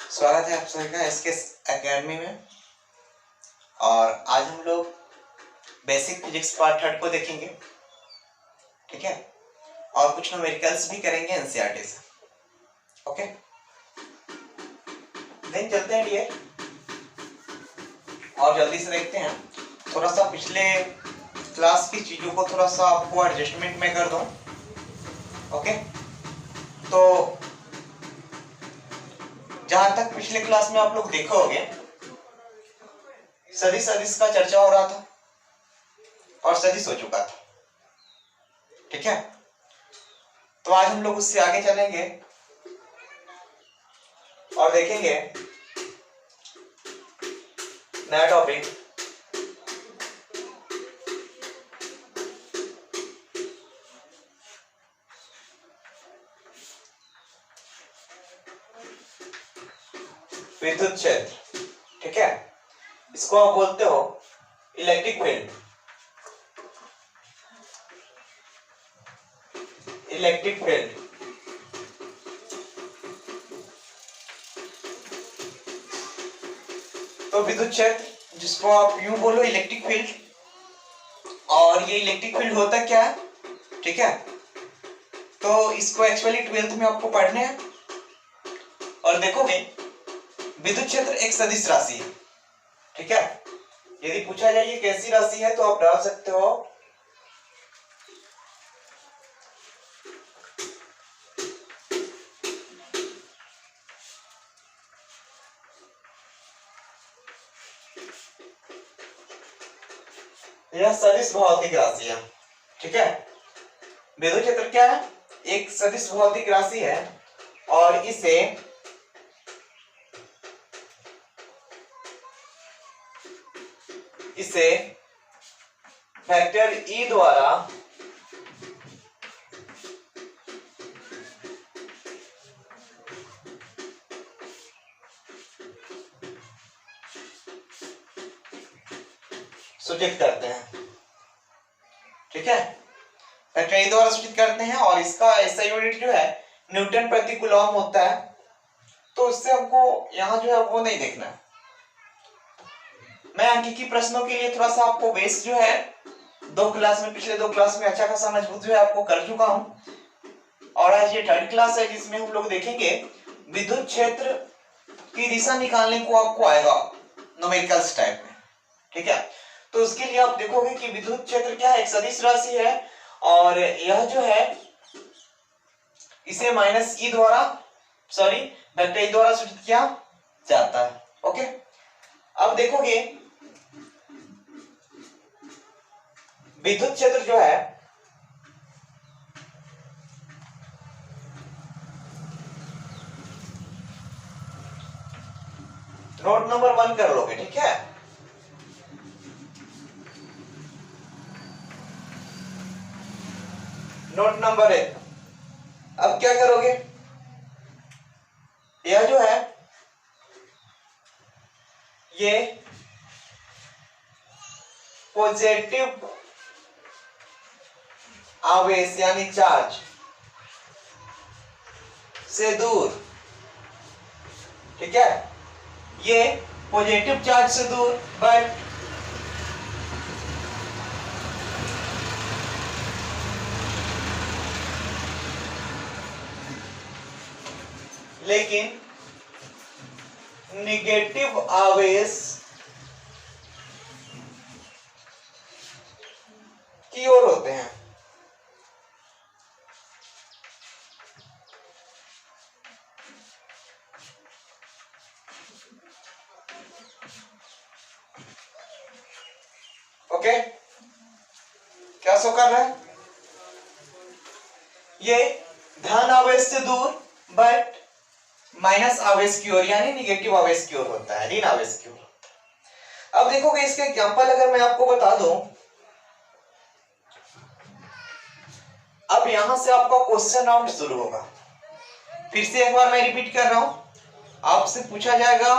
स्वागत है आप सभी का एसके एकेडमी में। और आज हम लोग बेसिक फिजिक्स पार्ट 3 को देखेंगे, ठीक है। और कुछ न्यूमेरिकल्स भी करेंगे एनसीईआरटी से, ओके। देन चलते हैं डियर और जल्दी से देखते हैं। थोड़ा सा पिछले क्लास की चीजों को थोड़ा सा आपको एडजस्टमेंट में कर दूं, ओके। तो जहां तक पिछले क्लास में आप लोग देखा होंगे, सदिश सदिश का चर्चा हो रहा था और सदिश हो चुका था, ठीक है। तो आज हम लोग उससे आगे चलेंगे और देखेंगे नया टॉपिक, विद्युत क्षेत्र, ठीक है। इसको आप बोलते हो इलेक्ट्रिक फील्ड, इलेक्ट्रिक फील्ड। तो विद्युत क्षेत्र जिसको आप यूं बोलो इलेक्ट्रिक फील्ड, और ये इलेक्ट्रिक फील्ड होता क्या है, ठीक है। तो इसको एक्चुअली 12th में आपको पढ़ने हैं और देखोगे विद्युत क्षेत्र एक सदिश राशि है, ठीक है। यदि पूछा जाए ये कैसी राशि है तो आप डाल सकते हो यह सदिश भौतिक राशि है, ठीक है। विद्युत क्षेत्र क्या है? एक सदिश भौतिक राशि है और इसे फैक्टर ई द्वारा सूचित करते हैं, ठीक है। फैक्टर ई द्वारा सूचित करते हैं और इसका ऐसा यूनिट जो है न्यूटन प्रति कूलम होता है। तो इससे हमको यहाँ जो है वो नहीं देखना है। मैं अंकिकी प्रश्नों के लिए थोड़ा सा आपको बेस जो है पिछले दो क्लास में अच्छा खासा मजबूत जो है आपको कर चुका हूं। और आज ये 3rd क्लास है जिसमें हम लोग देखेंगे विद्युत क्षेत्र की दिशा निकालने को आपको आएगा न्यूमेरिकल्स टाइप में, ठीक है। तो उसके लिए आप देखोगे कि विद्युत क्षेत्र क्या है, एक सदिश राशि है और यह जो है इसे माइनस ई द्वारा वेक्टर ई द्वारा सूचित किया जाता है, ओके। अब देखोगे विद्युत क्षेत्र जो है नोट नंबर 1 कर लोगे, ठीक है। नोट नंबर 1, अब क्या करोगे, यह जो है ये पॉजिटिव आवेश यानी चार्ज से दूर, ठीक है। ये पॉजिटिव चार्ज से दूर, बट लेकिन नेगेटिव आवेश की ओर होते हैं, ओके। क्या शो कर रहा है, ये धन आवेश से दूर बट माइनस आवेश की ओर यानी निगेटिव आवेश की ओर होता है, ऋण आवेश की ओर। अब देखोगे इसके एग्जांपल अगर मैं आपको बता दूं, अब यहां से आपका क्वेश्चन राउंड शुरू होगा। फिर से एक बार मैं रिपीट कर रहा हूं, आपसे पूछा जाएगा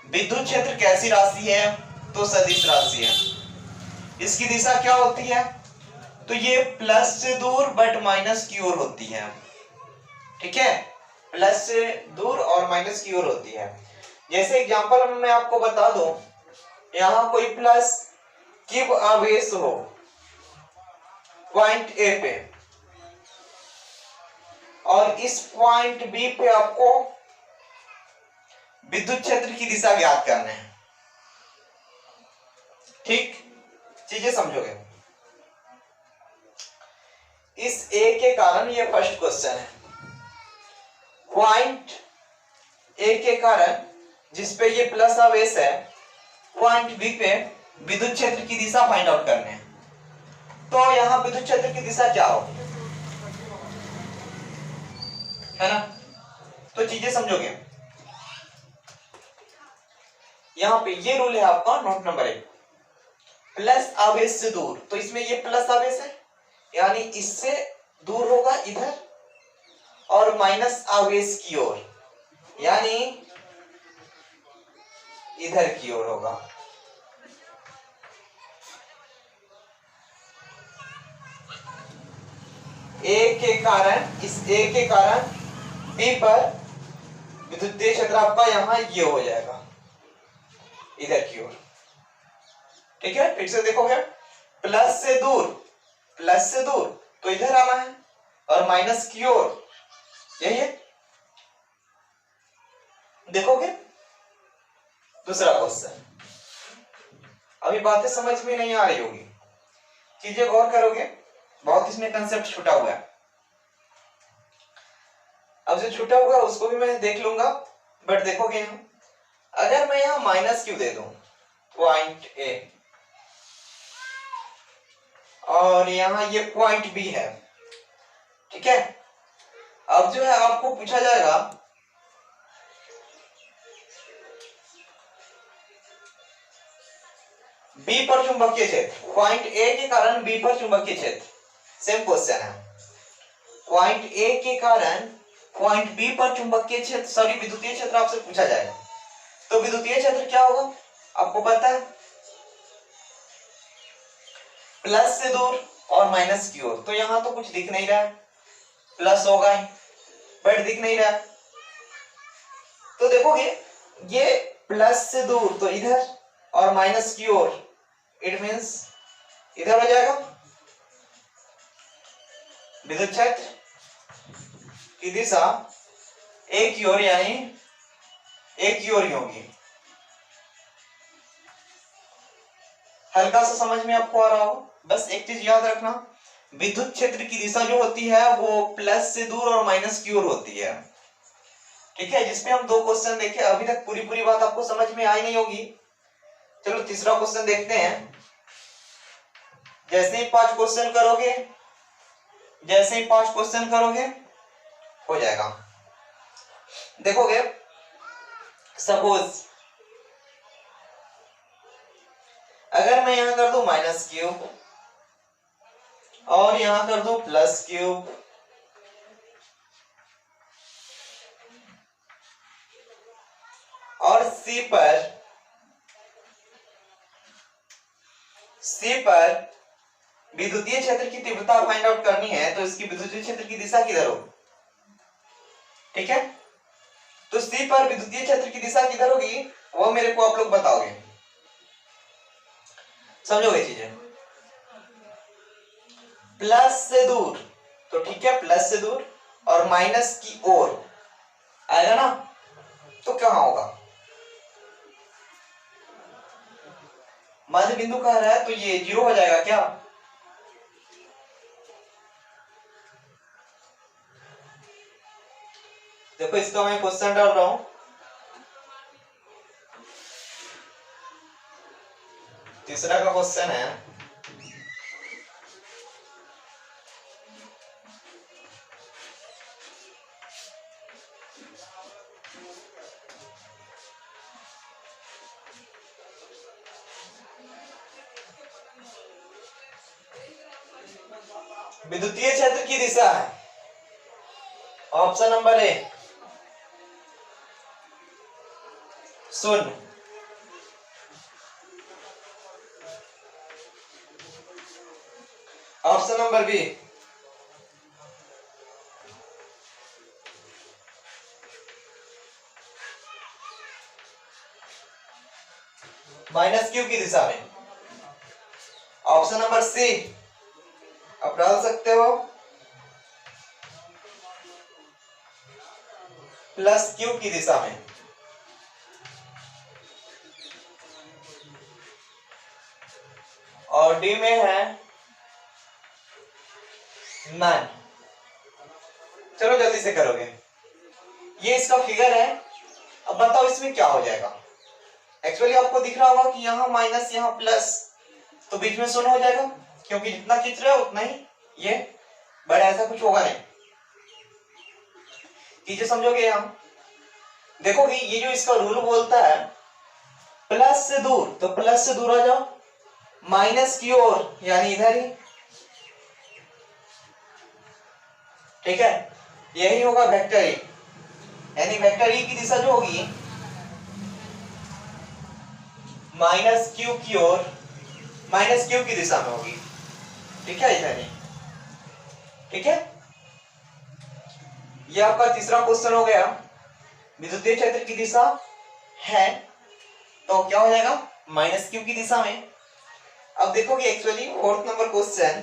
विद्युत क्षेत्र कैसी राशि है, तो सदिश राशि है। इसकी दिशा क्या होती है, तो ये प्लस से दूर बट माइनस की ओर होती है, ठीक है। प्लस से दूर और माइनस की ओर होती है। जैसे एग्जांपल में मैं आपको बता दूं, यहाँ कोई प्लस क्यूब आवेश हो पॉइंट ए पे और इस पॉइंट बी पे आपको विद्युत क्षेत्र की दिशा ज्ञात करना है। ठीक, चीजें समझोगे। इस ए के कारण ये फर्स्ट क्वेश्चन है। पॉइंट ए के कारण जिसपे ये प्लस आवेश है, पॉइंट बी पे विद्युत क्षेत्र की दिशा फाइंड आउट करने हैं। तो यहाँ विद्युत क्षेत्र की दिशा क्या होगी, है ना? तो चीजें समझोगे। यहाँ पे ये रूल है आपका, नोट नंबर 1, प्लस आवेश से दूर। तो इसमें ये प्लस आवेश है, यानी इससे दूर होगा इधर, और माइनस आवेश की ओर यानी इधर की ओर होगा। ए के कारण, इस ए के कारण बी पर विद्युतीय क्षेत्र आपका यहां ये हो जाएगा, इधर की ओर। ठीक है, फिर से देखोगे, प्लस से दूर, प्लस से दूर तो इधर आना है, और माइनस की ओर यही है। देखोगे दूसरा क्वेश्चन। अभी बातें समझ में नहीं आ रही होगी, चीजें गौर करोगे, बहुत इसमें कंसेप्ट छूटा हुआ है। अब जो छूटा हुआ है उसको भी मैं देख लूंगा, बट देखोगे यहाँ, अगर मैं यहाँ माइनस क्यू दे दूं पॉइंट ए, और यहाँ ये पॉइंट बी है, ठीक है। अब जो है आपको पूछा जाएगा बी पर चुंबकीय क्षेत्र, पॉइंट ए के कारण बी पर चुंबकीय क्षेत्र, सेम क्वेश्चन है। पॉइंट ए के कारण पॉइंट बी पर चुंबकीय क्षेत्र, सॉरी विद्युतीय क्षेत्र आपसे पूछा जाएगा। तो विद्युतीय क्षेत्र क्या होगा आपको पता है, प्लस से दूर और माइनस की ओर। तो यहां तो कुछ दिख नहीं रहा है, प्लस होगा ही, बट दिख नहीं रहा। तो देखोगे ये प्लस से दूर तो इधर, और माइनस की ओर, इट मींस इधर हो जाएगा। विद्युत क्षेत्र की दिशा एक की ओर, यानी एक की ओर ही होगी। हल्का सा समझ में आपको आ रहा हो। बस एक चीज याद रखना, विद्युत क्षेत्र की दिशा जो होती है वो प्लस से दूर और माइनस की ओर होती है। ठीक है, जिसमें हम 2 क्वेश्चन देखे, अभी तक पूरी पूरी बात आपको समझ में आई नहीं होगी। चलो तीसरा क्वेश्चन देखते हैं। जैसे ही 5 क्वेश्चन करोगे, जैसे ही 5 क्वेश्चन करोगे हो जाएगा। देखोगे, सपोज अगर मैं यहां कर दूं माइनस क्यूब और यहां कर दूं प्लस क्यूब, और सी पर विद्युतीय क्षेत्र की तीव्रता फाइंड आउट करनी है, तो इसकी विद्युतीय क्षेत्र की दिशा किधर होगी? ठीक है, तो सी पर विद्युतीय क्षेत्र की दिशा किधर होगी वो मेरे को आप लोग बताओगे, समझोगे चीजें। प्लस से दूर, तो ठीक है, प्लस से दूर और माइनस की ओर आएगा ना, तो कहां होगा? मध्य बिंदु कह रहा है, तो ये 0 हो जाएगा क्या? देखो इसका मैं क्वेश्चन डाल रहा हूं। तीसरा का क्वेश्चन है, विद्युतीय क्षेत्र की दिशा है option number A 0। Option number B minus Q की दिशा में। ऑप्शन नंबर सी आप डाल सकते हो, प्लस क्यू की दिशा में। और डी में है मैन। चलो जल्दी से करोगे। ये इसका फिगर है। अब बताओ इसमें क्या हो जाएगा। एक्चुअली आपको दिख रहा होगा कि यहाँ माइनस यहाँ प्लस, तो बीच में शून्य हो जाएगा, क्योंकि जितना खींच रहे हो उतना ही ये बड़ा, ऐसा कुछ होगा नहीं। चीजें समझोगे। यहाँ देखोगे ये जो इसका रूल बोलता है प्लस से दूर, तो प्लस से दूर आ जाओ, माइनस की ओर यानी इधर ही, ठीक है। यही होगा वेक्टर ई, यानी वेक्टर ई की दिशा जो होगी माइनस क्यू की ओर, माइनस क्यू की दिशा में होगी, ठीक है, इधर ही, ठीक है। यह आपका तीसरा क्वेश्चन हो गया। विद्युतीय क्षेत्र की दिशा है तो क्या हो जाएगा, माइनस क्यू की दिशा में। अब देखोगे actually fourth number question,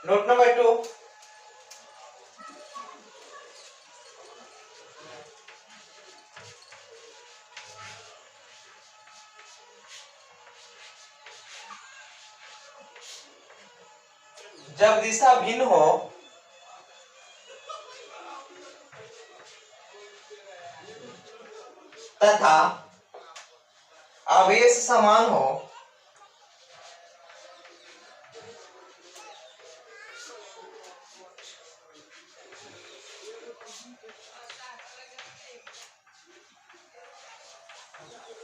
note number 2, जब दिशा भिन्न हो तथा आवेश समान हो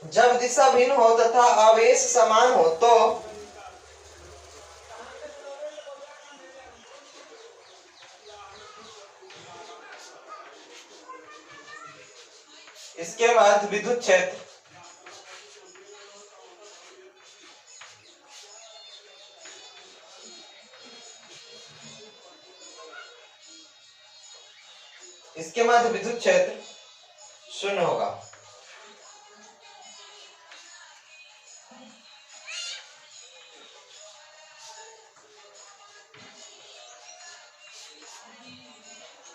जब दिशा भिन्न हो तथा आवेश समान हो तो इसके बाद विद्युत क्षेत्र इसके बाद विद्युत क्षेत्र शून्य होगा।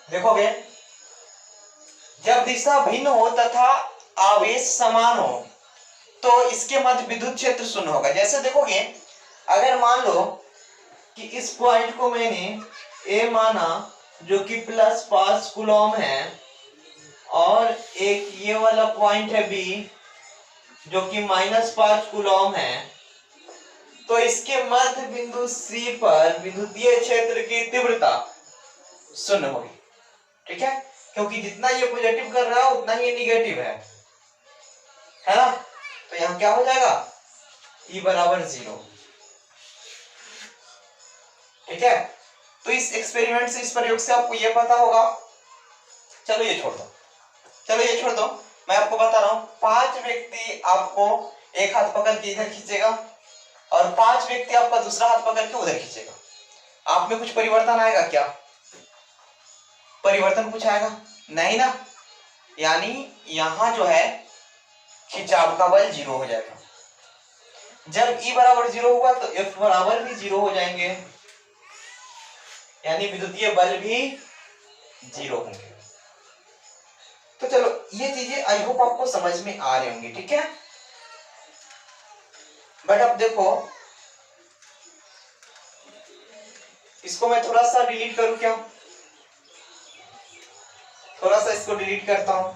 देखोगे जब दिशा भिन्न हो तथा आवेश समान हो तो इसके मध्य विद्युत क्षेत्र शून्य होगा। जैसे देखोगे अगर मान लो कि इस पॉइंट को मैंने ए माना जो कि +5 कूलॉम है, और एक ये वाला पॉइंट है बी जो कि -5 कूलॉम है, तो इसके मध्य बिंदु सी पर विद्युतीय क्षेत्र की तीव्रता शून्य होगी, ठीक है, क्योंकि जितना ये पॉजिटिव कर रहा है उतना ही ये निगेटिव है ना। तो यहाँ क्या हो जाएगा, E = 0, ठीक है। तो इस एक्सपेरिमेंट से, इस प्रयोग से आपको ये पता होगा। चलो ये छोड़ दो, चलो ये छोड़ दो, मैं आपको बता रहा हूँ। 5 व्यक्ति आपको एक हाथ पकड़ के इधर खींचेगा और 5 व्यक्ति आपका दूसरा हाथ पकड़ के उधर खींचेगा। आप में कुछ परिवर्तन आएगा क्या, परिवर्तन कुछ आएगा नहीं ना, यानी यहां जो है खिंचाव का बल 0 हो जाएगा। जब E = 0 होगा तो F भी 0 हो जाएंगे, यानी विद्युतीय बल भी 0 होंगे। तो चलो ये चीजें आई होप आपको समझ में आ रही होंगी, ठीक है। बट अब देखो इसको मैं थोड़ा सा डिलीट करूं क्या, थोड़ा सा इसको डिलीट करता हूं।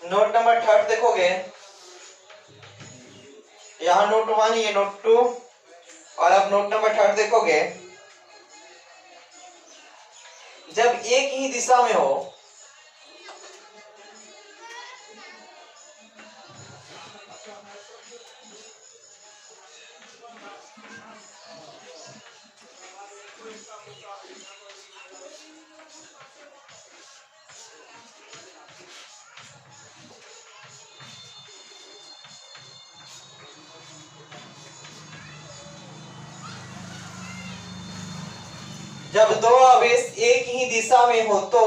नोट नंबर 3 देखोगे, यहाँ नोट 1 ये नोट 2, और अब नोट नंबर 3 देखोगे, जब एक ही दिशा में हो जब दो आवेश एक ही दिशा में हो तो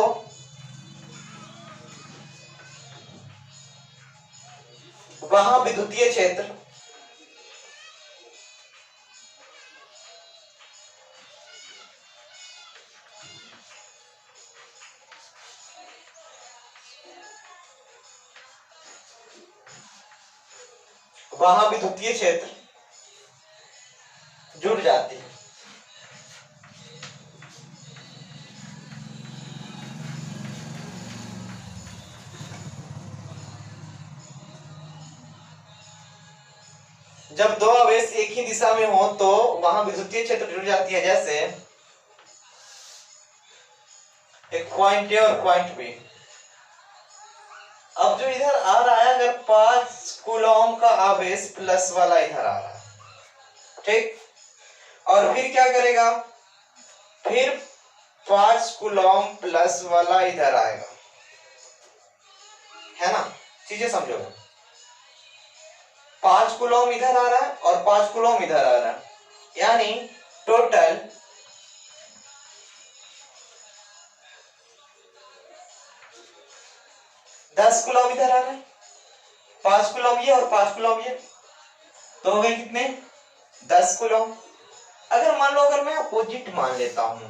वहां विद्युतीय क्षेत्र जुड़ जाती है। जब दो आवेश एक ही दिशा में हो तो वहां विद्युतीय क्षेत्र जुड़ जाती है। जैसे एक पॉइंट ए और पॉइंट बी। अब जो इधर आ रहा है, अगर 5 कूलॉम का आवेश प्लस वाला इधर आ रहा है, ठीक, और फिर क्या करेगा, फिर 5 कूलॉम प्लस वाला इधर आएगा, है ना, चीजें समझो। 5 कूलॉम इधर आ रहा है और 5 कूलॉम इधर आ रहा है, यानी टोटल 10 कूलॉम इधर आ रहा है, 5 कूलॉम ये और 5 कूलॉम ये, तो हो गए कितने, 10 कूलॉम। अगर मान लो, अगर मैं अपोजिट मान लेता हूं,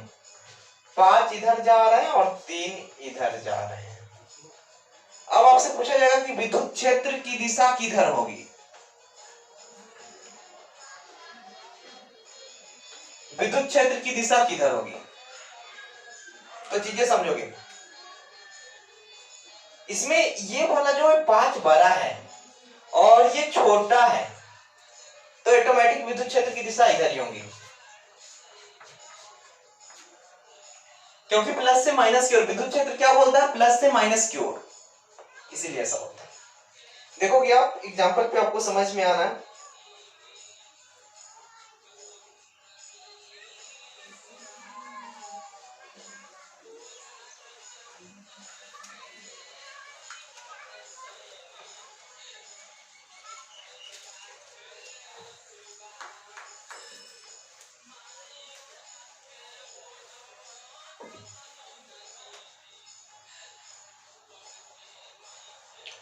5 इधर जा रहे हैं और 3 इधर जा रहे हैं, अब आपसे पूछा जाएगा कि विद्युत क्षेत्र की दिशा किधर होगी। विद्युत क्षेत्र की दिशा किधर होगी, तो चीजें समझोगे। इसमें ये वाला जो है 5 बड़ा है और ये छोटा है, तो ऑटोमेटिक विद्युत क्षेत्र की दिशा इधर ही होगी, क्योंकि प्लस से माइनस की ओर विद्युत क्षेत्र क्या बोलता है, प्लस से माइनस की ओर, इसीलिए ऐसा होता है। देखोगे आप एग्जांपल पे, आपको समझ में आना है।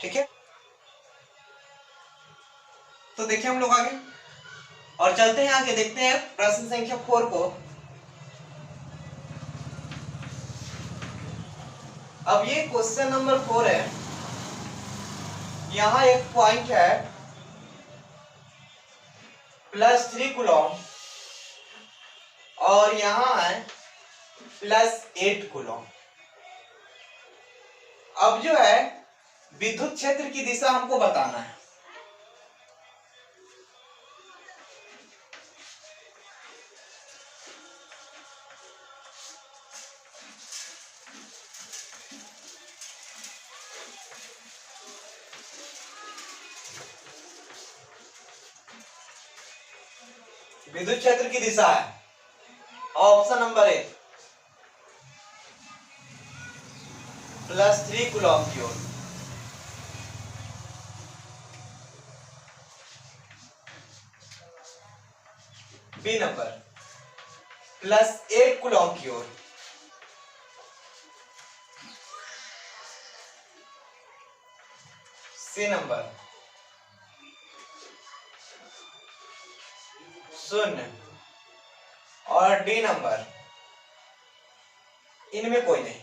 ठीक है, तो देखिए हम लोग आगे और चलते हैं, आगे देखते हैं प्रश्न संख्या 4 को। अब ये क्वेश्चन नंबर 4 है। यहां एक पॉइंट है +3 कूलॉम और यहां है +8 कूलॉम। अब जो है विद्युत क्षेत्र की दिशा हमको बताना है। विद्युत क्षेत्र की दिशा है ऑप्शन नंबर 1 +3 कूलॉम की ओर। बी नंबर +8 कूलॉम की ओर। सी नंबर 0 और डी नंबर इनमें कोई नहीं,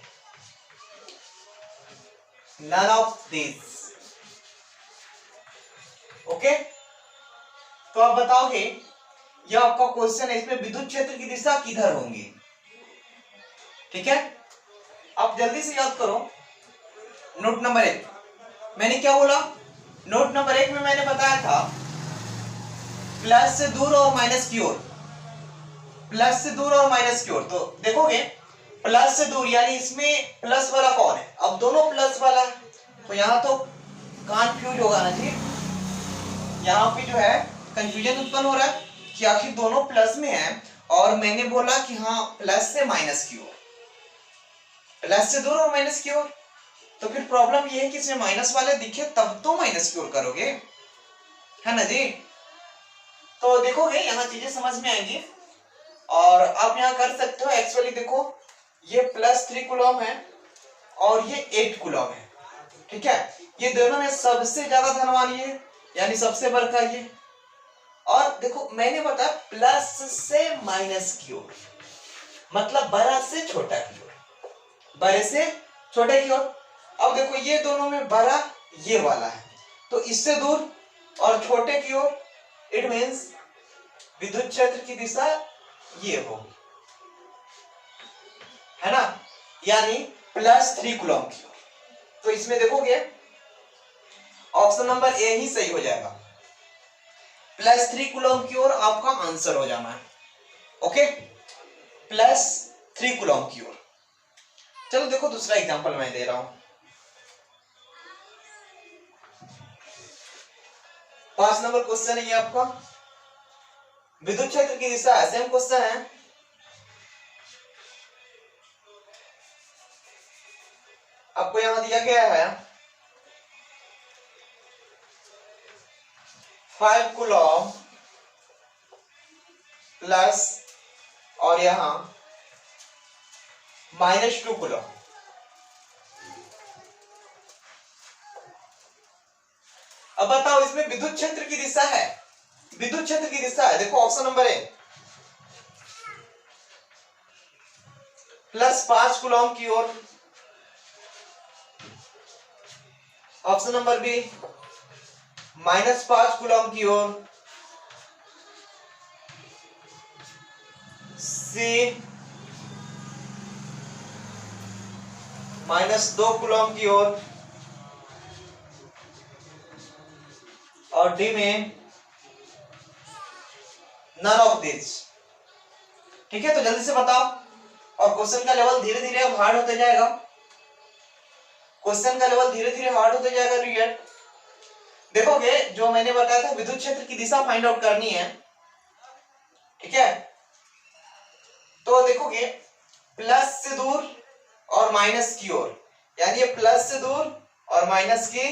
none of these। ओके, तो आप बताओगे, यह आपका क्वेश्चन है, इसमें विद्युत क्षेत्र की दिशा किधर होंगी। ठीक है, आप जल्दी से याद करो। नोट नंबर 1 मैंने क्या बोला, नोट नंबर 1 में मैंने बताया था प्लस से दूर और माइनस की ओर, प्लस से दूर और माइनस की ओर। तो देखोगे प्लस से दूर, यानी इसमें प्लस वाला कौन है, अब दोनों प्लस वाला है, तो यहां तो कंफ्यूज होगा ना जी, यहाँ पे जो है कंफ्यूजन उत्पन्न हो रहा है कि आखिर दोनों प्लस में है, और मैंने बोला कि हाँ प्लस से माइनस की ओर, प्लस से दूर और माइनस की ओर। तो फिर प्रॉब्लम ये है कि इसमें माइनस वाले दिखे तब तो माइनस की ओर करोगे, है ना जी। तो देखोगे यहाँ चीजें समझ में आएंगी। और आप यहाँ कर सकते हो एक्चुअली देखो ये +3 कूलम है और ये 8 कूलम है, ठीक है। ये दोनों में सबसे ज्यादा धनवान ये यानी सबसे बड़ा ये, और देखो मैंने बताया प्लस से माइनस की ओर, मतलब बड़ा से छोटा की ओर, बड़े से छोटे की ओर। अब देखो ये दोनों में बड़ा ये वाला है तो इससे दूर और छोटे की ओर, इट मीन्स विद्युत क्षेत्र की दिशा ये हो, है ना, यानी +3 कूलम की ओर। तो इसमें देखोगे ऑप्शन नंबर ए ही सही हो जाएगा, +3 कूलम की ओर आपका आंसर हो जाना है। ओके, +3 कूलम की ओर। चलो देखो दूसरा एग्जांपल मैं दे रहा हूं। 5 नंबर क्वेश्चन है ये आपका, विद्युत क्षेत्र की दिशा है, सेम क्वेश्चन है। आपको यहां दिया गया है 5 कूलम प्लस और यहां -2 कूलम। अब बताओ इसमें विद्युत क्षेत्र की दिशा है, विद्युत क्षेत्र की दिशा है, देखो ऑप्शन नंबर ए +5 कूलम की ओर, ऑप्शन नंबर बी -5 कूलम की ओर, सी -2 कूलम की ओर, और डी में नन ऑफ दिस। ठीक है, तो जल्दी से बताओ, और क्वेश्चन का लेवल धीरे धीरे अब हार्ड होते जाएगा, क्वेश्चन का लेवल धीरे धीरे हार्ड होते जाएगा रियल। देखोगे जो मैंने बताया था विद्युत क्षेत्र की दिशा फाइंड आउट करनी है, ठीक है। तो देखोगे प्लस से दूर और माइनस की ओर, यानी ये प्लस से दूर और माइनस की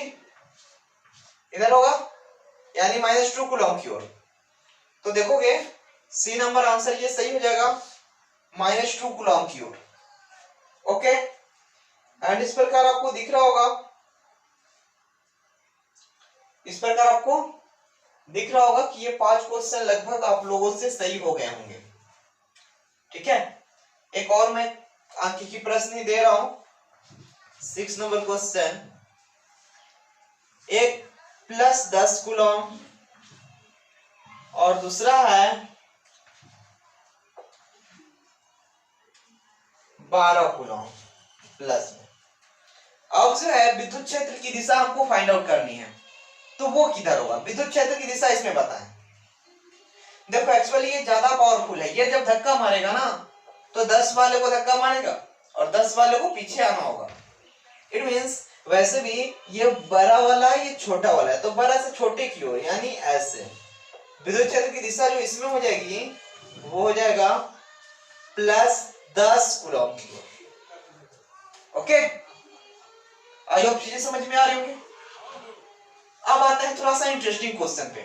इधर होगा, यानी -2 कूलम की ओर। तो देखोगे सी नंबर आंसर ये सही हो जाएगा, -2 कूलम की ओर। ओके, एंड इस प्रकार आपको दिख रहा होगा, इस प्रकार आपको दिख रहा होगा कि ये 5 क्वेश्चन लगभग आप लोगों से सही हो गए होंगे, ठीक है। एक और मैं अंक की प्रश्न दे रहा हूं, 6 नंबर क्वेश्चन, एक +10 कूलम और दूसरा है 12 कूलम प्लस में। अब जो है विद्युत क्षेत्र की दिशा हमको फाइंड आउट करनी है, तो वो किधर होगा, विद्युत क्षेत्र की दिशा इसमें बताएं। देखो एक्चुअली ये ज्यादा पावरफुल है, ये जब धक्का मारेगा ना तो 10 वाले को धक्का मारेगा और 10 वाले को पीछे आना होगा। इट मींस वैसे भी ये बड़ा वाला ये छोटा वाला है, तो बड़ा से छोटे की ओर, यानी ऐसे विद्युत क्षेत्र की दिशा जो इसमें हो जाएगी वो हो जाएगा +10 कूलम की ओर। ओके, आई होप चीजें समझ में आ रही होंगी। अब आता है थोड़ा सा इंटरेस्टिंग क्वेश्चन पे।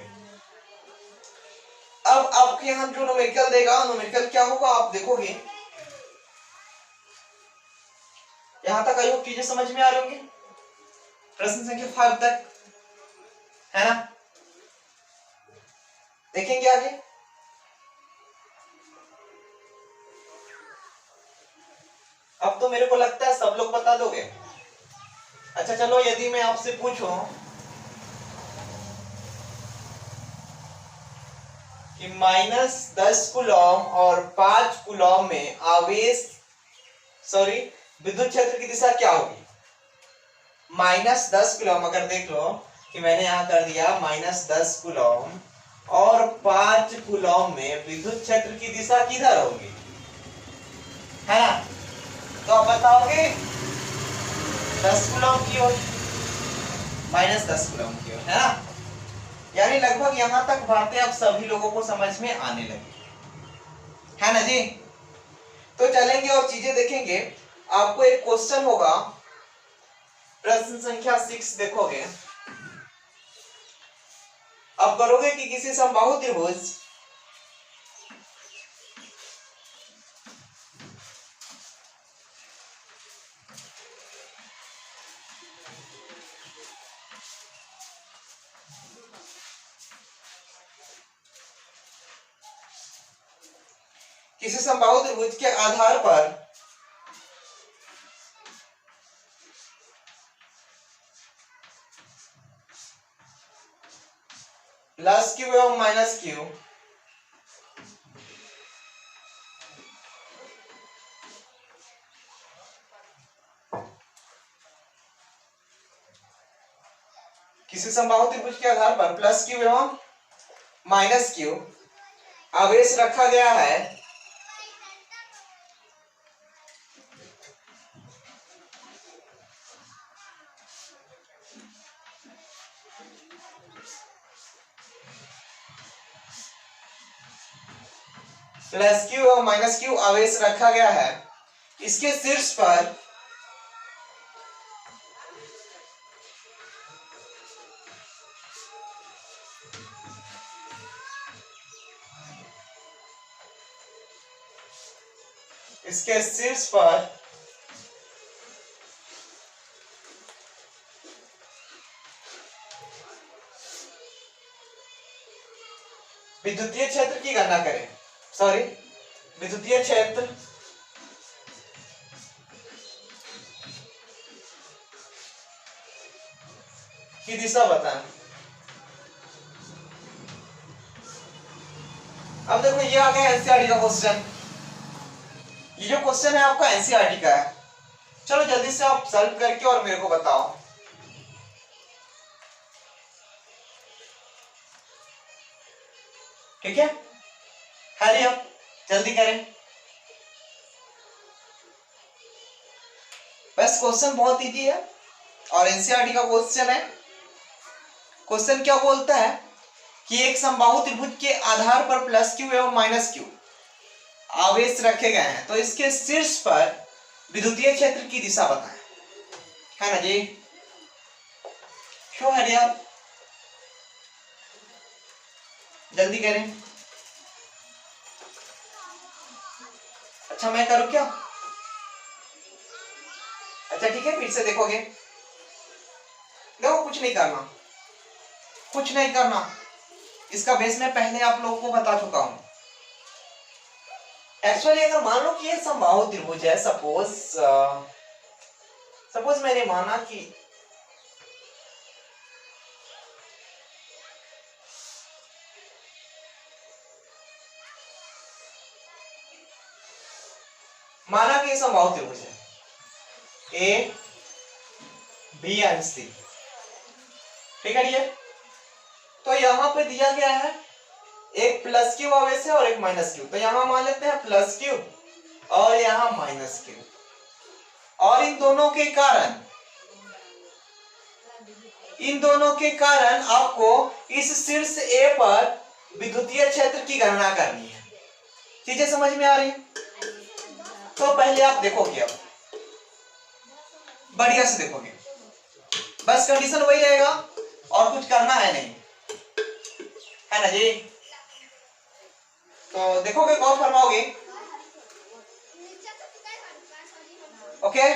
अब आपके यहां जो न्यूमेरिकल देगा, न्यूमेरिकल क्या होगा आप देखोगे, यहां तक आई होप चीजें समझ में आ रही होंगी, प्रश्न संख्या 5 तक, है ना। देखेंगे आगे। अब तो मेरे को लगता है सब लोग बता दोगे। अच्छा चलो, यदि मैं आपसे पूछूं कि -10 कूलम और 5 कूलम में आवेश विद्युत क्षेत्र की दिशा क्या होगी। -10 कूलम, अगर देख लो कि मैंने यहां कर दिया -10 कूलम और 5 कूलम में विद्युत क्षेत्र की दिशा किधर होगी, है ना। तो आप बताओगे 10 कूलम की ओर, -10 कूलम की ओर, है ना। यानी लगभग यहां तक बातें अब सभी लोगों को समझ में आने लगी, है ना जी। तो चलेंगे और चीजें देखेंगे। आपको एक क्वेश्चन होगा, प्रश्न संख्या 6 देखोगे, अब करोगे कि किसी समबाहु त्रिभुज किसी समबाहु त्रिभुज के आधार पर प्लस क्यू एवं माइनस क्यू किसी समबाहु त्रिभुज के आधार पर प्लस क्यू एवं माइनस क्यू आवेश रखा गया है, प्लस क्यू और माइनस क्यू आवेश रखा गया है, इसके शीर्ष पर विद्युतीय क्षेत्र की गणना करें। सॉरी, विद्युतीय क्षेत्र की दिशा बताएं। अब देखो ये आ गया एनसीईआरटी का क्वेश्चन। ये जो क्वेश्चन है आपका एनसीईआरटी का है। चलो जल्दी से आप सॉल्व करके और मेरे को बताओ। ठीक है, हरी आप जल्दी करें। बस क्वेश्चन बहुत इजी है और एनसीईआरटी का क्वेश्चन है। क्वेश्चन क्या बोलता है कि एक समबाहु त्रिभुज के आधार पर प्लस क्यू एवं माइनस क्यू आवेश रखे गए हैं, तो इसके शीर्ष पर विद्युतीय क्षेत्र की दिशा बताएं। है ना जी, क्यों हरी आप जल्दी करें। अच्छा मैं करूं क्या? अच्छा ठीक है, फिर से देखोगे। देखो कुछ नहीं करना, कुछ नहीं करना। इसका बेस मैं पहले आप लोगों को बता चुका हूं। एक्चुअली अगर मान लो कि ये समबाहु त्रिभुज है, सपोज मैंने माना कि ये समबाहु त्रिभुज है ए बी एंड सी। ठीक है, तो यहां पे दिया गया है एक प्लस क्यू आवेश है और एक माइनस क्यू। तो यहां मान लेते हैं प्लस क्यू और यहां माइनस क्यू, और इन दोनों के कारण आपको इस शीर्ष ए पर विद्युतीय क्षेत्र की गणना करनी है। चीजें समझ में आ रही है? तो पहले आप देखोगे, अब बढ़िया से देखोगे, बस कंडीशन वही रहेगा और कुछ करना है नहीं, है ना जी। तो देखोगे, कौन फरमाओगे? ओके,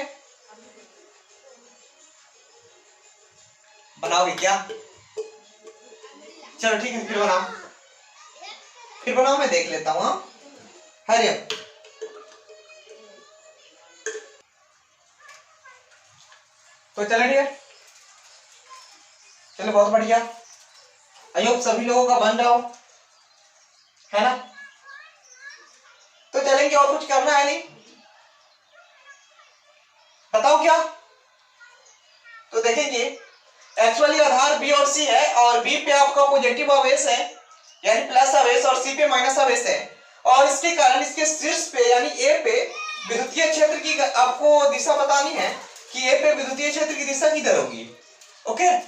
बनाओगे क्या? चलो ठीक है, फिर बनाओ, मैं देख लेता हूं। हाँ, हरी अप। तो चलो चलो बहुत बढ़िया। आई होप सभी लोगों का बन रहा हो, है ना। तो चलेंगे, और कुछ करना है नहीं, बताओ क्या? तो देखेंगे, एक्चुअली आधार बी और सी है, और बी पे आपका पॉजिटिव आवेश है यानी प्लस आवेश, और सी पे माइनस आवेश है, और इसके कारण इसके शीर्ष पे यानी ए पे विद्युतीय क्षेत्र की आपको दिशा बतानी है कि ए पे विद्युतीय क्षेत्र की दिशा किधर होगी। ओके,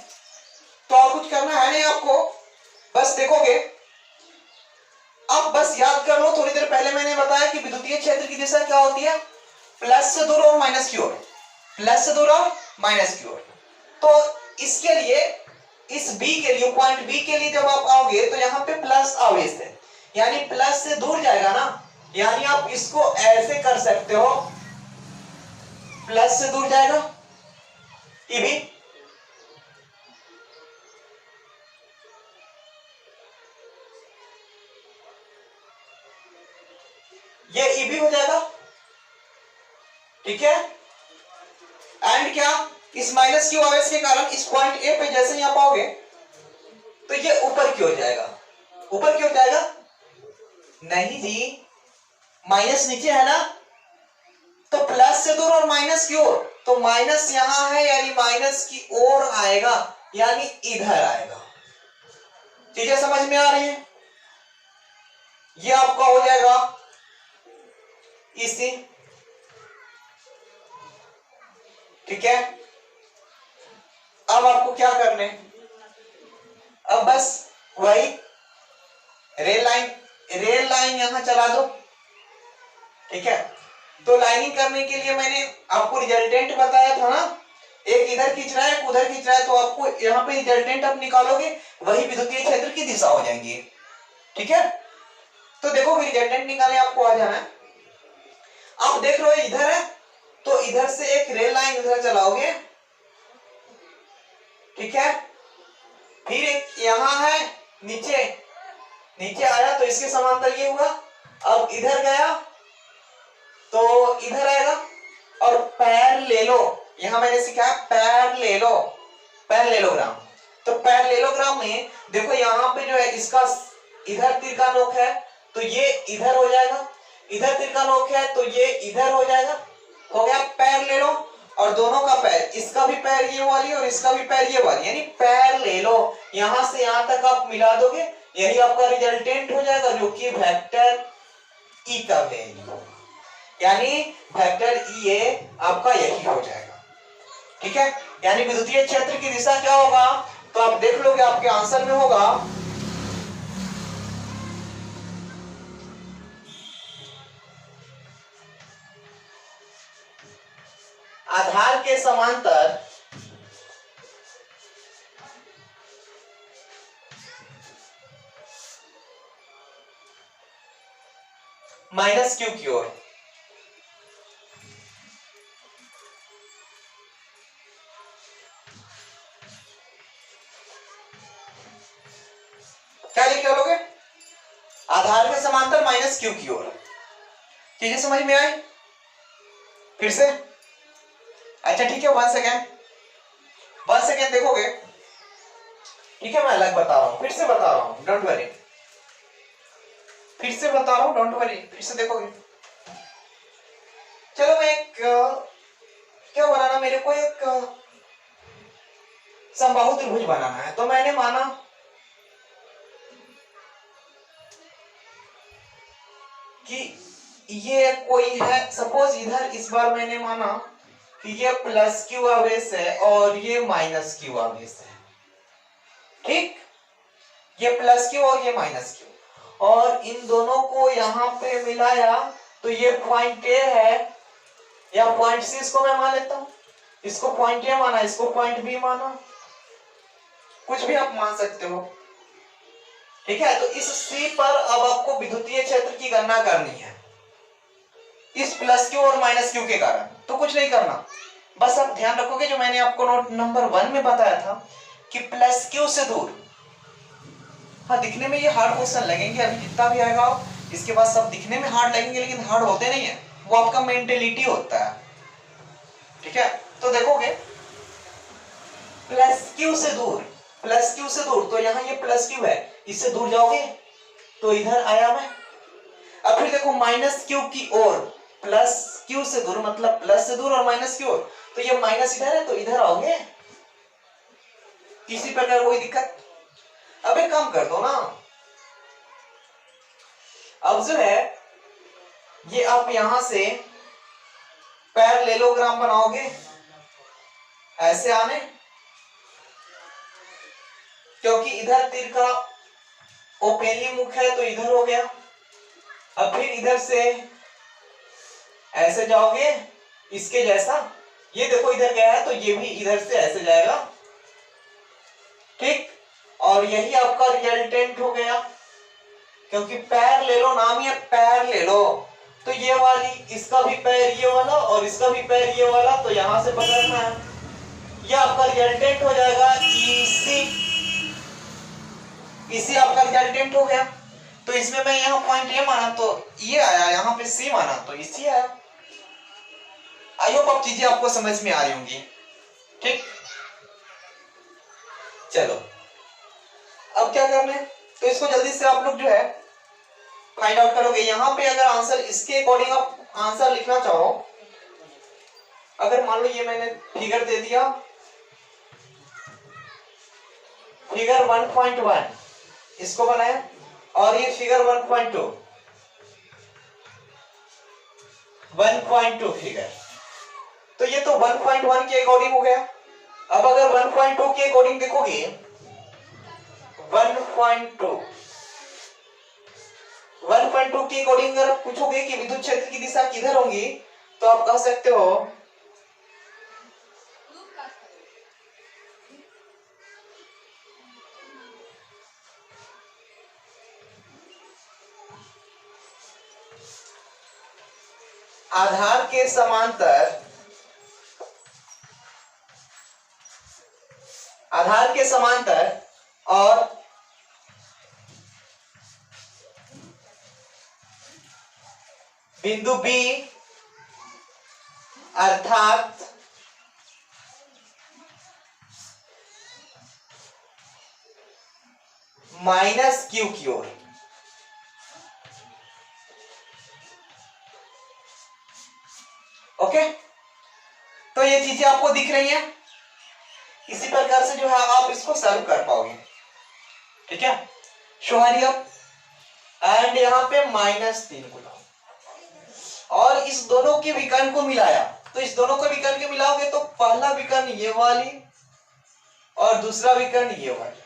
तो और कुछ करना है नहीं आपको, बस देखोगे। अब बस याद कर लो, थोड़ी देर पहले मैंने बताया कि विद्युतीय क्षेत्र की दिशा क्या होती है, प्लस से दूर और माइनस की ओर, प्लस से दूर और माइनस की ओर। तो इसके लिए, इस बी के लिए, पॉइंट बी के लिए जब आप आओगे तो यहाँ पे प्लस आवेश है, यानी प्लस से दूर जाएगा ना, यानी आप इसको ऐसे कर सकते हो, प्लस से दूर जाएगा ये भी, ये EB हो जाएगा, ठीक है। एंड क्या, इस माइनस क्यू आवेश के कारण इस पॉइंट ए पे जैसे ही आप आओगे तो ये ऊपर की ओर जाएगा। ऊपर की ओर जाएगा नहीं जी, माइनस नीचे है ना, तो प्लस से दूर और माइनस की ओर, तो माइनस यहां है यानी माइनस की ओर आएगा, यानी इधर आएगा। चीजें समझ में आ रही है? ये आपका हो जाएगा इसी, ठीक है। अब आपको क्या करने, अब बस वही रेल लाइन यहां चला दो, ठीक है। तो लाइनिंग करने के लिए मैंने आपको रिजल्टेंट बताया था ना, एक इधर खींच रहा है एक उधर खींच रहा है, तो आपको यहाँ पे रिजल्टेंट आप निकालोगे वही विद्युतीय क्षेत्र की दिशा हो जाएंगी, ठीक है। तो देखो रिजल्टेंट निकालने आपको आ जाना है। आप देख रहे हो इधर है, तो इधर से एक रेल लाइन उधर चलाओगे, ठीक है। फिर एक यहां है नीचे आया तो इसके समांतर ये हुआ, अब इधर गया तो इधर आएगा, और पैरेललो, यहां मैंने सीखा पैरेललोग्राम। तो पैरेललोग्राम में देखो यहां पे जो है इसका इधर तीर का नोक है तो ये इधर हो जाएगा, इधर तीर का नोक है तो ये इधर हो जाएगा, हो गया पैरेललो। और दोनों का पैर, इसका भी पैर ये वाली और इसका भी पैर ये वाली, यानी पैरेललो। यहां से यहां तक आप मिला दोगे, यही आपका रिजल्टेंट हो जाएगा, जो कि वेक्टर ई का वैल्यू, यानी वेक्टर ई ए आपका यही हो जाएगा, ठीक है। यानी विद्युतीय क्षेत्र की दिशा क्या होगा, तो आप देख लोगे आपके आंसर में होगा आधार के समांतर माइनस क्यू की ओर। क्या लिख लोगे, आधार के समांतर माइनस क्यू की ओर। चीजें समझ में आई? फिर से अच्छा ठीक है, 1 सेकेंड देखोगे, ठीक है। मैं अलग बता रहा हूं, फिर से बता रहा हूं, डोंट वरी, फिर से बता रहा हूं, डोंट वरी, फिर से देखोगे। चलो मैं एक क्या बनाना, मेरे को एक समबाहु त्रिभुज बनाना है। तो मैंने माना कि ये कोई है, सपोज इधर इस बार मैंने माना कि ये प्लस क्यू आवेश है और ये माइनस क्यू आवेश है, ठीक। ये प्लस क्यू और ये माइनस क्यू, और इन दोनों को यहां पे मिलाया तो ये पॉइंट ए है, या पॉइंट सी इसको मैं मान लेता हूं, इसको पॉइंट ए माना, इसको पॉइंट बी माना, कुछ भी आप मान सकते हो, ठीक है। तो इस सी पर अब आपको विद्युतीय क्षेत्र की गणना करनी है, इस प्लस क्यू और माइनस क्यू के कारण। तो कुछ नहीं करना, बस आप ध्यान रखोगे जो मैंने आपको नोट नंबर 1 में बताया था कि प्लस क्यू से दूर, हाँ दिखने में ये हार्ड क्वेश्चन लगेंगे, अभी जितना भी आएगा इसके बाद सब दिखने में हार्ड लगेंगे, लेकिन हार्ड होते नहीं है, वो आपका मेंटेलिटी होता है, ठीक है। तो देखोगे प्लस क्यू से दूर, तो यहाँ ये प्लस क्यू है, इससे दूर जाओगे तो इधर आया मैं। अब फिर देखो माइनस क्यू की ओर, प्लस क्यू से दूर मतलब प्लस से दूर और माइनस की ओर, तो ये माइनस इधर है तो इधर आओगे, किसी प्रकार कोई दिक्कत। अब एक काम कर दो ना, अब जो है ये आप यहां से पैरेललोग्राम बनाओगे, ऐसे आने, क्योंकि इधर तीर का ओपेनली मुख है तो इधर हो गया। अब फिर इधर से ऐसे जाओगे इसके जैसा, ये देखो इधर गया है तो ये भी इधर से ऐसे जाएगा, ठीक। और यही आपका रिजल्टेंट हो गया, क्योंकि पैरेललो नाम ही है, पैरेललो। तो ये वाली, इसका भी पैर ये वाला और इसका भी पैर ये वाला, तो यहां से पकड़ना है, ये आपका रिजल्टेंट हो जाएगा इसी आपका रिजल्टेंट हो गया। तो इसमें मैं यहाँ पॉइंट ए माना तो ये आया, यहाँ पे सी माना तो इसी आया। आई होप अब चीजें आपको समझ में आ रही होंगी। ठीक, चलो अब क्या करना है, तो इसको जल्दी से आप लोग जो है फाइंड आउट करोगे। यहाँ पे अगर आंसर इसके अकॉर्डिंग आप आंसर लिखना चाहो, अगर मान लो ये मैंने फिगर दे दिया, फिगर 1.1 इसको बनाया, और ये फिगर 1.2 फिगर, तो ये तो 1.1 के अकॉर्डिंग हो गया। अब अगर 1.2 के अकॉर्डिंग देखोगे, 1.2 के अकॉर्डिंग अगर पूछोगे कि विद्युत क्षेत्र की दिशा किधर होगी, तो आप कह सकते हो आधार के समांतर, आधार के समांतर और बिंदु बी अर्थात माइनस क्यू की ओर, ओके। तो ये चीजें आपको दिख रही हैं, इसी प्रकार से जो है आप इसको सॉल्व कर पाओगे। ठीक है, शोहरिया एंड यहाँ पे -3 गुना, और इस दोनों के विकर्ण को मिलाया, तो इस दोनों को विकर्ण के मिलाओगे तो पहला विकर्ण ये वाली और दूसरा विकर्ण ये वाली।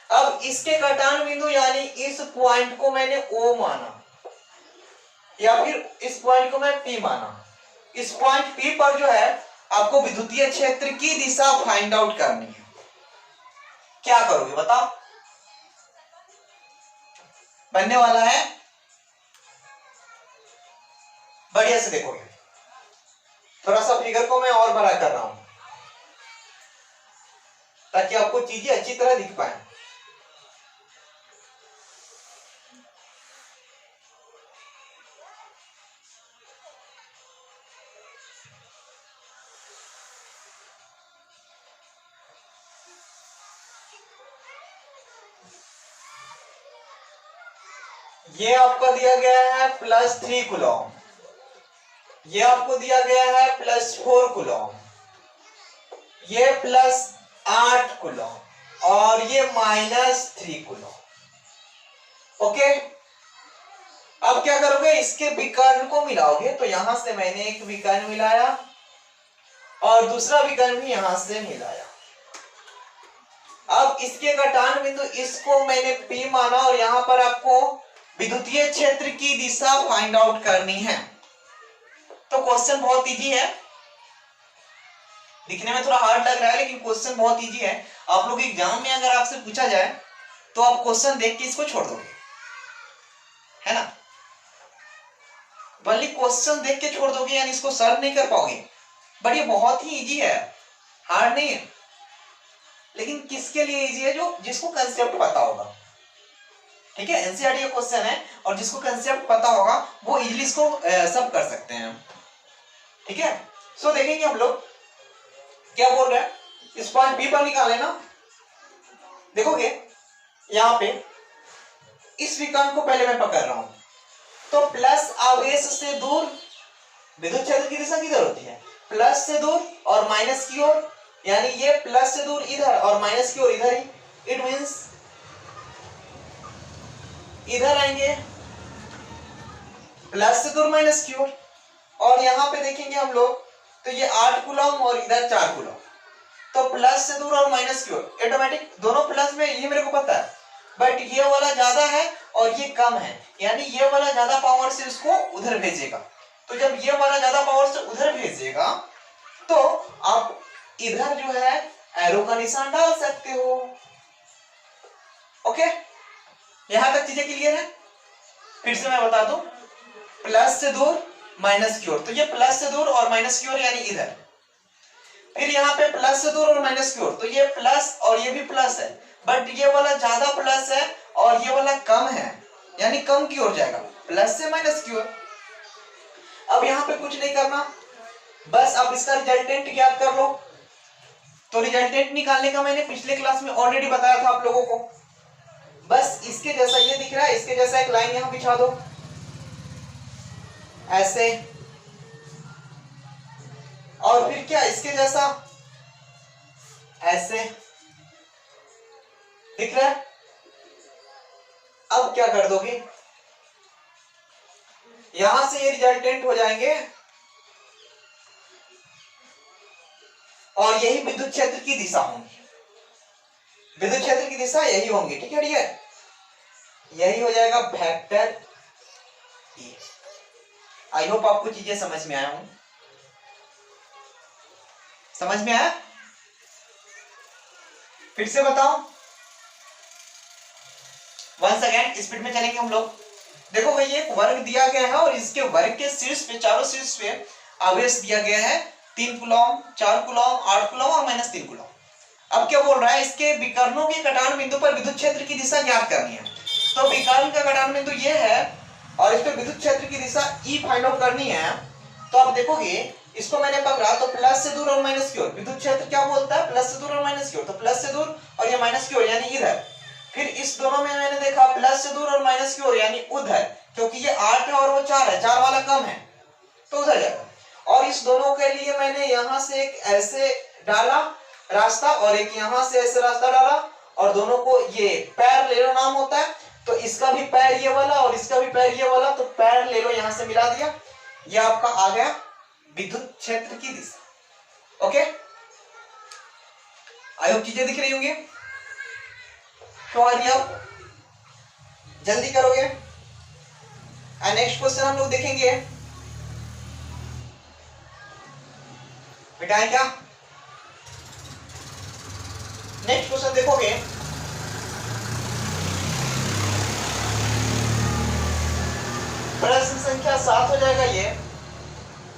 अब इसके कटान बिंदु यानी इस पॉइंट को मैंने O माना, या फिर इस पॉइंट को मैं P माना। इस पॉइंट P पर जो है आपको विद्युतीय क्षेत्र की दिशा फाइंड आउट करनी है। क्या करोगे बताओ, बनने वाला है, बढ़िया से देखोगे। थोड़ा सा फिगर को मैं और बड़ा कर रहा हूं ताकि आपको चीजें अच्छी तरह दिख पाए। ये आपको दिया गया है +3 कूलम, ये आपको दिया गया है +4 कूलम, ये +8 कूलम और ये -3 कूलम। ओके, अब क्या करोगे, इसके विकर्ण को मिलाओगे। तो यहां से मैंने एक विकर्ण मिलाया और दूसरा विकर्ण भी यहां से मिलाया। अब इसके घटान बिंदु इसको मैंने P माना, और यहां पर आपको विद्युतीय क्षेत्र की दिशा फाइंड आउट करनी है। तो क्वेश्चन बहुत इजी है, दिखने में थोड़ा हार्ड लग रहा है लेकिन क्वेश्चन बहुत इजी है। आप लोग एग्जाम में अगर आपसे पूछा जाए तो आप क्वेश्चन देख के इसको छोड़ दोगे, है ना। भले क्वेश्चन देख के छोड़ दोगे यानी इसको सॉल्व नहीं कर पाओगे, बट ये बहुत ही इजी है, हार्ड नहीं है। लेकिन किसके लिए इजी है, जो जिसको कंसेप्ट पता होगा। ठीक है, एनसीईआरटी का क्वेश्चन है और जिसको कंसेप्ट पता होगा वो इजीली इसको सब कर सकते हैं। ठीक है, सो देखेंगे हम लोग क्या बोल रहा है। इस पॉइंट बी पर निकाले ना, देखोगे यहां पे इस विकर्ण को पहले मैं पकड़ रहा हूं, तो प्लस आवेश से दूर विद्युत क्षेत्र की दिशा किधर होती है, प्लस से दूर और माइनस की ओर, यानी ये प्लस से दूर इधर और माइनस की ओर इधर ही। इट मींस इधर आएंगे प्लस से दूर माइनस की ओर, और यहां पे देखेंगे हम लोग तो ये 8 कूलम और इधर 4 कूलम, तो प्लस से दूर और माइनस की ओर ऑटोमेटिक दोनों प्लस में, ये मेरे को पता है। बट ये वाला ज्यादा है और ये कम है, यानी ये वाला ज्यादा पावर से उसको उधर भेजेगा। तो जब ये वाला ज्यादा पावर से उधर भेजेगा तो आप इधर जो है एरो का निशान डाल सकते हो। ओके, यहां तक चीजें क्लियर है। फिर से मैं बता दूं, प्लस से दूर माइनस की ओर, तो ये प्लस से दूर और माइनस की ओर यानी इधर। फिर यहाँ पे प्लस से दूर और माइनस की ओर, तो ये प्लस और ये भी प्लस है, बट ये वाला ज्यादा प्लस है और ये वाला कम है, यानी कम की ओर जाएगा, प्लस से माइनस की ओर। अब यहाँ पे कुछ नहीं करना, बस अब इसका रिजल्टेंट ज्ञात कर लो। तो रिजल्टेंट निकालने का मैंने पिछले क्लास में ऑलरेडी बताया था आप लोगों को। बस इसके जैसा ये दिख रहा है, इसके जैसा एक लाइन यहां बिछा दो ऐसे, और फिर क्या इसके जैसा ऐसे दिख रहा है। अब क्या कर दोगे, यहां से ये रिजल्टेंट हो जाएंगे और यही विद्युत क्षेत्र की दिशा होंगी, विद्युत क्षेत्र की दिशा यही होंगी। ठीक है डियर, यही हो जाएगा वेक्टर ए। आई होप आपको चीजें समझ में आया हूं, समझ में आया? फिर से बताओ, वंस अगेन स्पीड में चलेंगे हम लोग। देखो भाई एक वर्ग दिया गया है और इसके वर्ग के शीर्ष पे, चारों शीर्ष पे आवेश दिया गया है 3 कूलम, 4 कूलम, 8 कूलम और -3 कूलम। अब क्या बोल रहा है, इसके विकर्णों के कटान बिंदु पर विद्युत क्षेत्र की दिशा ज्ञात करनी है। तो विकर्ण का कटान बिंदु ये है और इस पे विद्युत क्षेत्र की दिशा E फाइंड आउट करनी है। तो आप देखोगे इसको मैंने पकड़ा तो प्लस से दूर और माइनस की ओर, विद्युत क्षेत्र क्या बोलता है, प्लस से दूर और माइनस की ओर, तो प्लस से दूर और ये माइनस की ओर यानी इधर। फिर इस दोनों में मैंने देखा प्लस से दूर और माइनस की ओर यानी उधर, क्योंकि ये 8 है और वो 4 है, 4 वाला कम है तो उधर जाएगा। और इस दोनों के लिए मैंने यहां से एक ऐसे डाला रास्ता और एक यहां से ऐसे रास्ता डाला और दोनों को ये पैरेलल नाम होता है, तो इसका भी पैर ये वाला और इसका भी पैर ये वाला, तो पैरेलल यहां से मिला दिया, ये आपका आ गया विद्युत क्षेत्र की दिशा। ओके, आई होप चीजें दिख रही होंगी। तो आप जल्दी करोगे। नेक्स्ट क्वेश्चन हम लोग देखेंगे, मिटाएं क्या? नेक्स्ट क्वेश्चन देखोगे, प्रश्न संख्या 7 हो जाएगा ये।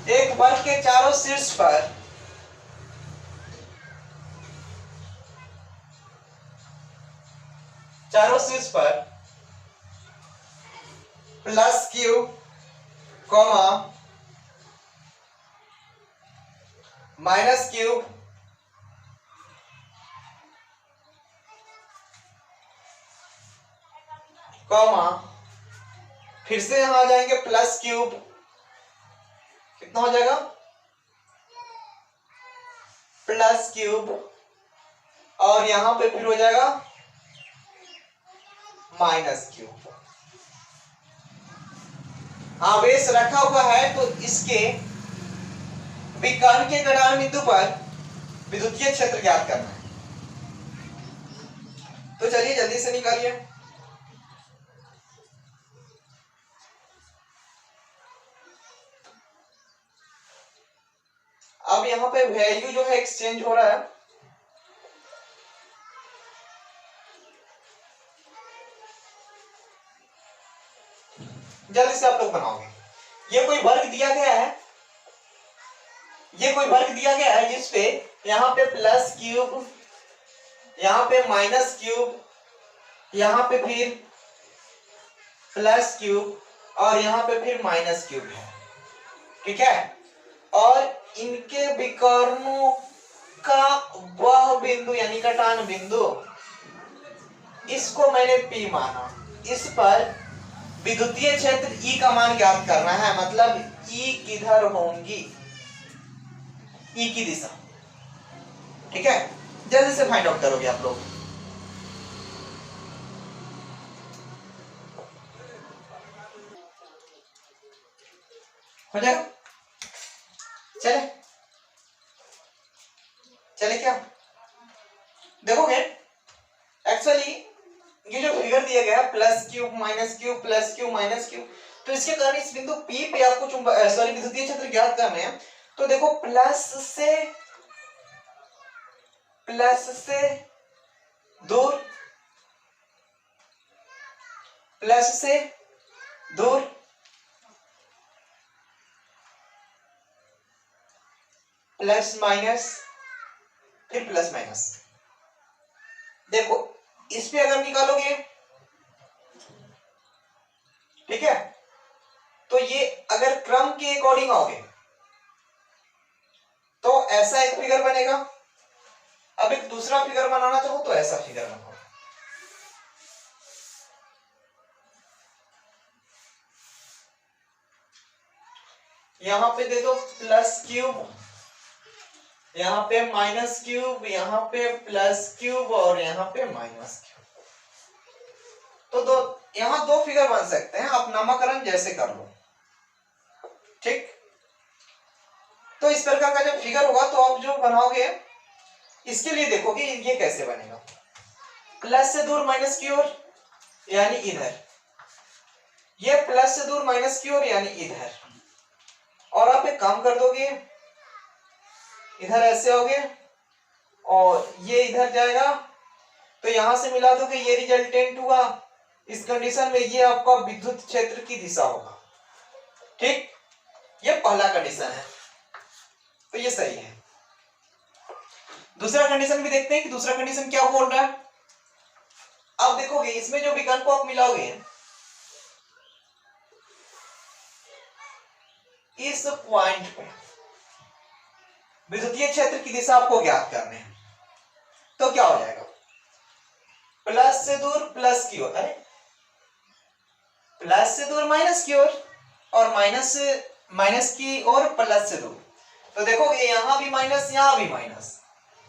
एक वर्ग के चारों शीर्ष पर +q, -q, फिर से यहां आ जाएंगे +3, कितना हो जाएगा +3, और यहां पे फिर हो जाएगा -q। आवेश रखा हुआ है तो इसके विकर्ण के कटान बिंदु पर विद्युतीय क्षेत्र ज्ञात करना है। तो चलिए जल्दी से निकालिए। अब यहां पे वैल्यू जो है एक्सचेंज हो रहा है, जल्दी से आप लोग बनाओगे। ये कोई वर्ग दिया गया है, ये कोई वर्ग दिया गया है जिसपे यहां पे +3, यहां पे -3, यहां पे फिर +3 और यहां पे फिर -3 है। ठीक है, और इनके विकर्णों का वह बिंदु यानी कटान बिंदु, इसको मैंने P माना। इस पर विद्युतीय क्षेत्र E का मान ज्ञात करना है, मतलब E किधर होंगी, E की दिशा। ठीक है, जल्दी से फाइंड आउट करोगे आप लोग। हो जाएगा, चले चले क्या देखोगे, एक्चुअली ये जो फिगर दिया गया है +q, -q, +q, -q, तो इसके कारण इस बिंदु P पे आपको विद्युतीय क्षेत्र ज्ञात करने हैं। तो देखो प्लस से दूर, प्लस से दूर, प्लस माइनस, फिर प्लस माइनस। देखो इस पे अगर निकालोगे ठीक है, तो ये अगर क्रम के अकॉर्डिंग आओगे तो ऐसा एक फिगर बनेगा। अब एक दूसरा फिगर बनाना चाहो तो ऐसा फिगर बनाओ। यहां पे दे दो प्लस क्यूब, यहां पे माइनस क्यूब, यहां पे प्लस क्यूब और यहां पे माइनस क्यूब। तो यहां दो फिगर बन सकते हैं, आप नामकरण जैसे कर लो। ठीक, तो इस प्रकार का जब फिगर होगा तो आप जो बनाओगे इसके लिए देखोगे ये कैसे बनेगा। प्लस से दूर माइनस की ओर यानी इधर, ये प्लस से दूर माइनस की ओर यानी इधर, और आप एक काम कर दोगे इधर ऐसे होगे और ये इधर जाएगा, तो यहां से मिला दोगे, ये रिजल्टेंट हुआ। इस कंडीशन में ये आपका विद्युत क्षेत्र की दिशा होगा। ठीक, ये पहला कंडीशन है, तो ये सही है। दूसरा कंडीशन भी देखते हैं कि दूसरा कंडीशन क्या बोल रहा है। अब देखोगे इसमें जो विकल्प आप मिलाओगे इस पॉइंट पे विद्युतीय क्षेत्र की दिशा आपको ज्ञात करने हैं, तो क्या हो जाएगा, प्लस से दूर प्लस की ओर, अरे प्लस से दूर माइनस की ओर और माइनस की ओर प्लस से दूर। तो देखोगे यहां भी माइनस यहां भी माइनस,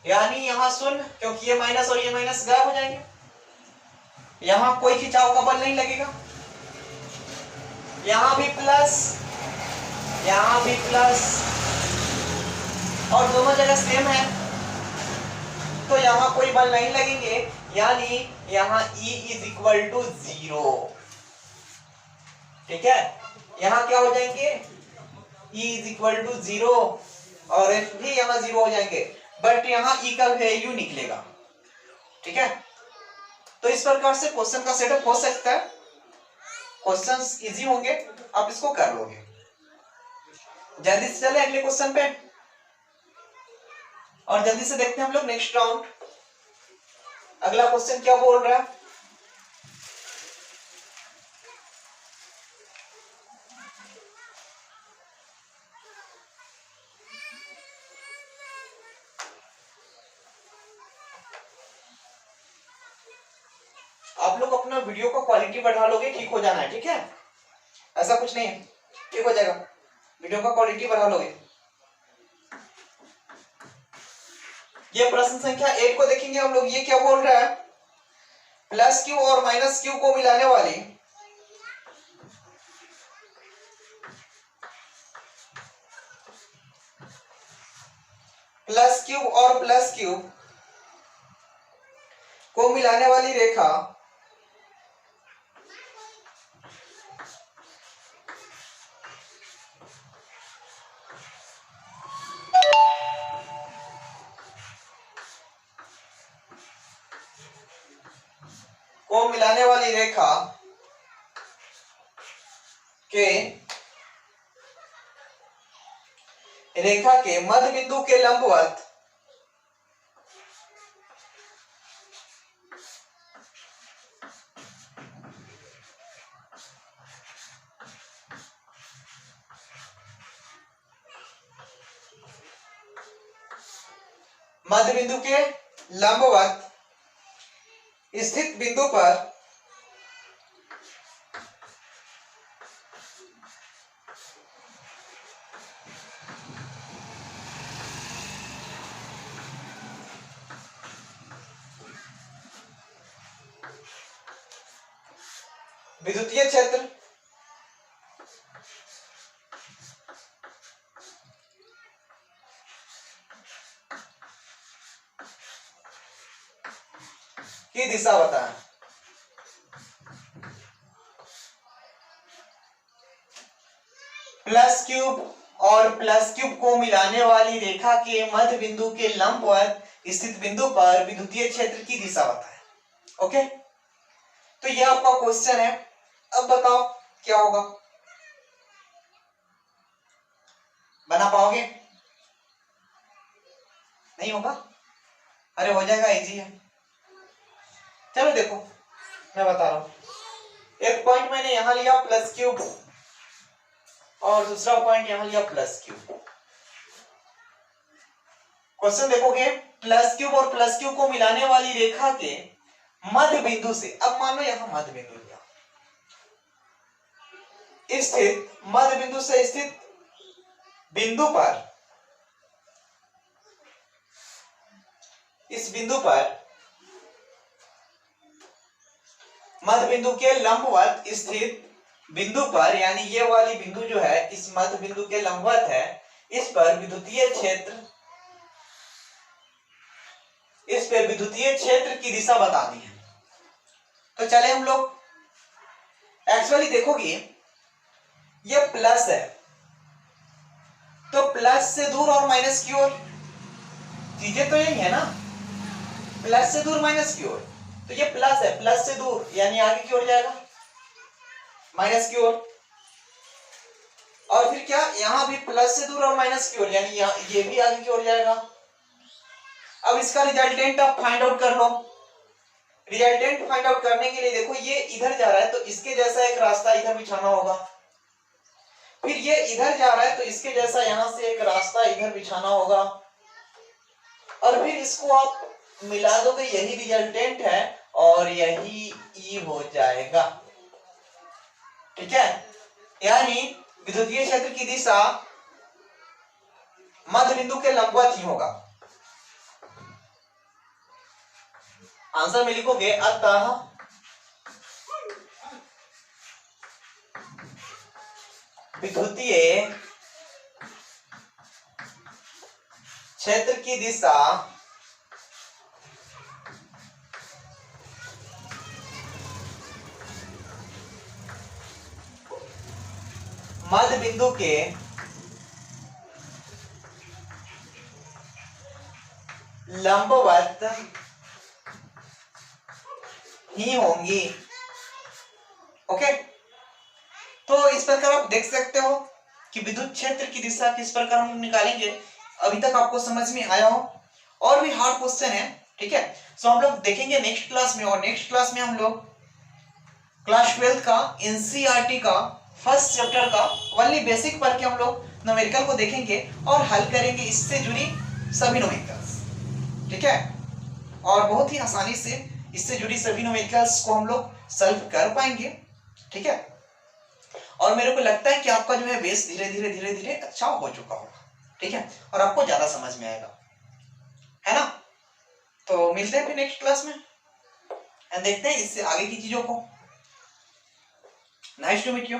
यानी यहां शून्य, क्योंकि ये माइनस और ये माइनस गायब हो जाएंगे, यहां कोई खिंचाव का बल नहीं लगेगा। यहां भी प्लस, यहां भी प्लस, और दोनों जगह सेम है, तो यहां कोई बल नहीं लगेंगे, यानी यहां E इज इक्वल टू 0। ठीक है, यहां क्या हो जाएंगे, E इज इक्वल टू 0 और F भी यहां 0 हो जाएंगे, बट यहां E का वैल्यू निकलेगा। ठीक है, तो इस प्रकार से क्वेश्चन का सेटअप हो सकता है। क्वेश्चंस इजी होंगे, आप इसको कर लोगे। जल्दी से चले अगले क्वेश्चन पे और जल्दी से देखते हैं हम लोग नेक्स्ट राउंड। अगला क्वेश्चन क्या बोल रहा है, आप लोग अपना वीडियो का क्वालिटी बढ़ा लोगे, ठीक हो जाना है। ठीक है, ऐसा कुछ नहीं है, ठीक हो जाएगा, वीडियो का क्वालिटी बढ़ा लोगे। ये प्रश्न संख्या 8 को देखेंगे हम लोग। ये क्या बोल रहा है, प्लस क्यू और माइनस क्यू को मिलाने वाली प्लस क्यूब और प्लस क्यूब को मिलाने वाली रेखा को मिलाने वाली रेखा के मध्य बिंदु के लंबवत स्थित बिंदु पर विद्युतीय क्षेत्र की दिशा बताएं। प्लस क्यूब और प्लस क्यूब को मिलाने वाली रेखा के मध्य बिंदु के लंबवत स्थित बिंदु पर विद्युतीय क्षेत्र की दिशा बताएं। ओके, तो ये आपका क्वेश्चन है। अब बताओ क्या होगा, बना पाओगे? नहीं होगा? अरे हो जाएगा, इजी है। चलो देखो मैं बता रहा हूं। एक पॉइंट मैंने यहां लिया प्लस क्यूब और दूसरा पॉइंट यहां लिया प्लस क्यूब। क्वेश्चन देखोगे, प्लस क्यूब और प्लस क्यूब को मिलाने वाली रेखा के मध्य बिंदु से, अब मान लो यहां मध्य बिंदु लिया, स्थित मध्य बिंदु से स्थित बिंदु पर, इस बिंदु पर मध्य बिंदु के लंबवत स्थित बिंदु पर, यानी ये वाली बिंदु जो है इस मध्य बिंदु के लंबवत है, इस पर विद्युतीय क्षेत्र, इस पे विद्युतीय क्षेत्र की दिशा बतानी है। तो चले हम लोग, एक्चुअली देखोगे ये प्लस है, तो प्लस से दूर और माइनस की ओर, चीजें तो यही है ना, प्लस से दूर माइनस की ओर, तो ये प्लस है, प्लस से दूर यानी आगे की ओर जाएगा, माइनस की ओर। और फिर क्या, यहां भी प्लस से दूर और माइनस की ओर, यानी ये भी आगे की ओर जाएगा। अब इसका रिजल्टेंट आप फाइंड आउट कर लो। रिजल्टेंट फाइंड आउट करने के लिए देखो, ये इधर जा रहा है तो इसके जैसा एक रास्ता इधर बिछाना होगा, फिर ये इधर जा रहा है तो इसके जैसा यहां से एक रास्ता इधर बिछाना होगा, और फिर इसको आप मिला दो तो यही रिजल्टेंट है और यही ई हो जाएगा। ठीक है, यानी विद्युतीय क्षेत्र की दिशा मध्य बिंदु के लंबवत ही होगा। आंसर में लिखोगे, अतः विद्युतीय क्षेत्र की दिशा मध्य बिंदु के लंबवत ही होंगी। ओके, तो इस प्रकार आप देख सकते हो कि विद्युत क्षेत्र की दिशा किस प्रकार हम निकालेंगे। अभी तक आपको समझ में आया हो, और भी हार्ड क्वेश्चन है। ठीक है, सो हम लोग देखेंगे नेक्स्ट क्लास में, और नेक्स्ट क्लास में हम लोग क्लास 12 का एनसीईआरटी का फर्स्ट चैप्टर का ओनली बेसिक पढ़ के हम लोग न्यूमेरिकल को देखेंगे और हल करेंगे इससे जुड़ी सभी न्यूमेरिकल्स। ठीक है, और बहुत ही आसानी से इससे जुड़ी सभी न्यूमेरिकल्स को हम लोग सॉल्व कर पाएंगे। ठीक है, और मेरे को लगता है कि आपका जो है बेस धीरे धीरे धीरे धीरे अच्छा हो चुका होगा। ठीक है, और आपको ज्यादा समझ में आएगा, है ना। तो मिलते हैं फिर नेक्स्ट क्लास में एंड देखते हैं इससे आगे की चीजों को। Nice to meet you.